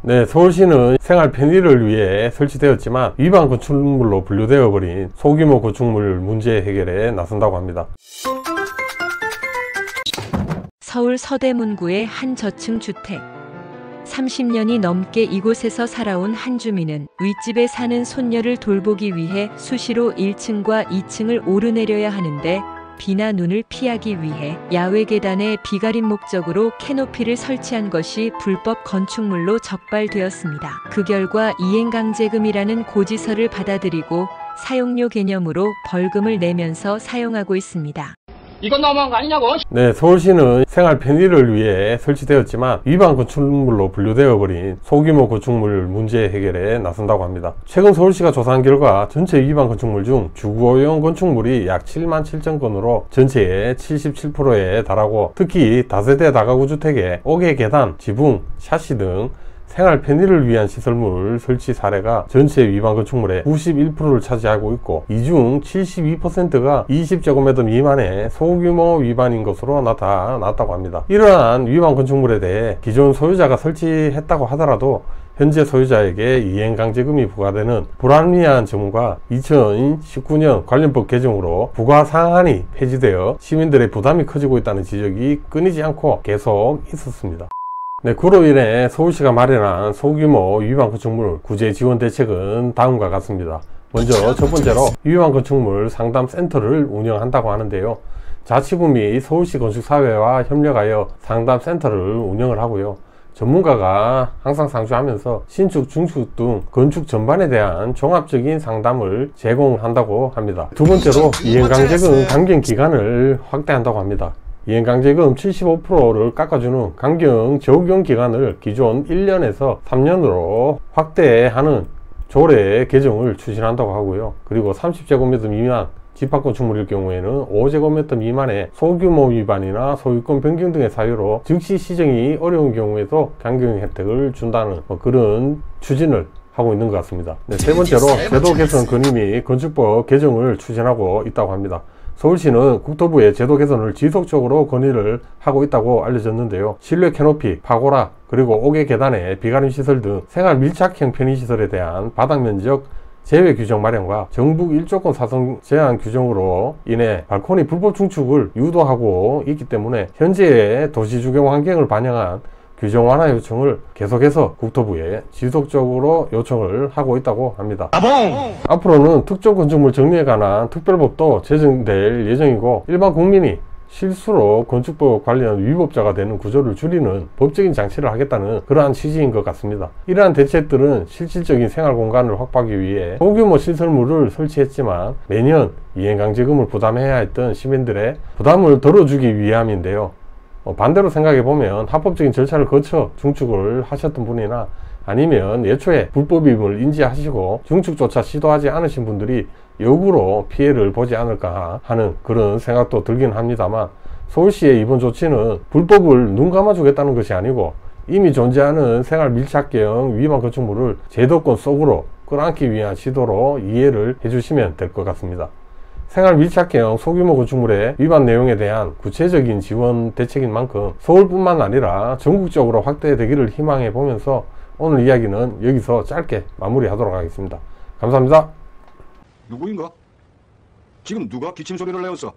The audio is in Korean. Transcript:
네, 서울시는 생활 편의를 위해 설치되었지만 위반 건축물로 분류되어 버린 소규모 건축물 문제 해결에 나선다고 합니다. 서울 서대문구의 한 저층 주택. 30년이 넘게 이곳에서 살아온 한 주민은 윗집에 사는 손녀를 돌보기 위해 수시로 1층과 2층을 오르내려야 하는데 비나 눈을 피하기 위해 야외 계단에 비가림 목적으로 캐노피를 설치한 것이 불법 건축물로 적발되었습니다. 그 결과 이행강제금이라는 고지서를 받아들이고 사용료 개념으로 벌금을 내면서 사용하고 있습니다. 이건 너무한 거 아니냐고? 네, 서울시는 생활 편의를 위해 설치되었지만 위반 건축물로 분류되어 버린 소규모 건축물 문제 해결에 나선다고 합니다. 최근 서울시가 조사한 결과 전체 위반 건축물 중 주거용 건축물이 약 77,000건으로 전체의 77%에 달하고 특히 다세대 다가구 주택에 옥외 계단, 지붕, 샤시 등 생활 편의를 위한 시설물 설치 사례가 전체 위반 건축물의 91%를 차지하고 있고 이 중 72%가 20제곱미터 미만의 소규모 위반인 것으로 나타났다고 합니다. 이러한 위반 건축물에 대해 기존 소유자가 설치했다고 하더라도 현재 소유자에게 이행강제금이 부과되는 불합리한 점과 2019년 관련법 개정으로 부과 사항이 폐지되어 시민들의 부담이 커지고 있다는 지적이 끊이지 않고 계속 있었습니다. 네, 그로 인해 서울시가 마련한 소규모 위반 건축물 구제 지원 대책은 다음과 같습니다. 먼저 첫 번째로 위반 건축물 상담 센터를 운영한다고 하는데요. 자치구 및 서울시 건축사회와 협력하여 상담 센터를 운영을 하고요. 전문가가 항상 상주하면서 신축, 중축 등 건축 전반에 대한 종합적인 상담을 제공한다고 합니다. 두 번째로 이행강제금 감경 기간을 확대한다고 합니다. 이행강제금 75%를 깎아주는 강경 적용 기간을 기존 1년에서 3년으로 확대하는 조례 개정을 추진한다고 하고요. 그리고 30제곱미터 미만 집합건축물일 경우에는 5제곱미터 미만의 소규모 위반이나 소유권 변경 등의 사유로 즉시 시정이 어려운 경우에도 강경 혜택을 준다는 그런 추진을 하고 있는 것 같습니다. 네, 세 번째로 제도 개선 건의 및 건축법 개정을 추진하고 있다고 합니다. 서울시는 국토부의 제도 개선을 지속적으로 건의를 하고 있다고 알려졌는데요. 실내 캐노피, 파고라, 그리고 옥외 계단의 비가림 시설 등 생활 밀착형 편의시설에 대한 바닥면적 제외 규정 마련과 정부 1조권 사성 제한 규정으로 인해 발코니 불법 중축을 유도하고 있기 때문에 현재의 도시 주거 환경을 반영한 규정 완화 요청을 계속해서 국토부에 지속적으로 요청을 하고 있다고 합니다. 앞으로는 특정 건축물 정리에 관한 특별법도 제정될 예정이고 일반 국민이 실수로 건축법 관련 위법자가 되는 구조를 줄이는 법적인 장치를 하겠다는 그러한 취지인 것 같습니다. 이러한 대책들은 실질적인 생활 공간을 확보하기 위해 소규모 시설물을 설치했지만 매년 이행강제금을 부담해야 했던 시민들의 부담을 덜어주기 위함인데요. 반대로 생각해보면 합법적인 절차를 거쳐 중축을 하셨던 분이나 아니면 예초에 불법임을 인지하시고 중축조차 시도하지 않으신 분들이 역으로 피해를 보지 않을까 하는 그런 생각도 들긴 합니다만 서울시의 이번 조치는 불법을 눈 감아주겠다는 것이 아니고 이미 존재하는 생활 밀착형 위반 건축물을 제도권 속으로 끌어안기 위한 시도로 이해를 해주시면 될 것 같습니다. 생활 밀착형 소규모 건축물의 위반 내용에 대한 구체적인 지원 대책인 만큼 서울뿐만 아니라 전국적으로 확대되기를 희망해 보면서 오늘 이야기는 여기서 짧게 마무리하도록 하겠습니다. 감사합니다. 누구인가? 지금 누가 기침 소리를 내었어?